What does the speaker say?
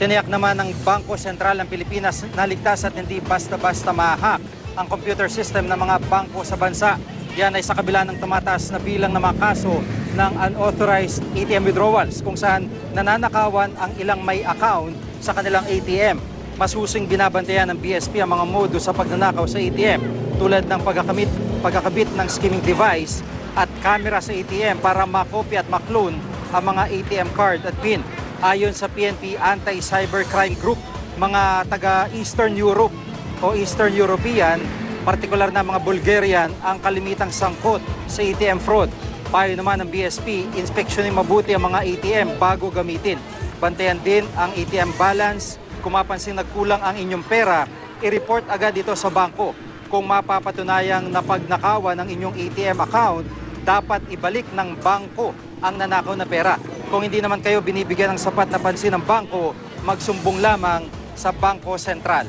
Tiniyak naman ng Bangko Sentral ng Pilipinas na ligtas at hindi basta-basta ma-hack ang computer system ng mga bangko sa bansa. Yan ay sa kabila ng tumataas na bilang ng mga kaso ng unauthorized ATM withdrawals kung saan nananakawan ang ilang may account sa kanilang ATM. Masusing binabantayan ng BSP ang mga modo sa pagnanakaw sa ATM tulad ng pagkakabit ng skimming device at camera sa ATM para makopya at maklone ang mga ATM card at PIN. Ayon sa PNP Anti-Cybercrime Group, mga taga-Eastern Europe o Eastern European, partikular na mga Bulgarian, ang kalimitang sangkot sa ATM fraud. Payo naman ng BSP, inspeksyonin mabuti ang mga ATM bago gamitin. Bantayan din ang ATM balance. Kung mapansing nagkulang ang inyong pera, i-report agad ito sa bangko. Kung mapapatunayang napagnakawan ng inyong ATM account, dapat ibalik ng bangko ang nanakaw na pera. Kung hindi naman kayo binibigyan ng sapat na pansin ng bangko, magsumbong lamang sa Bangko Sentral.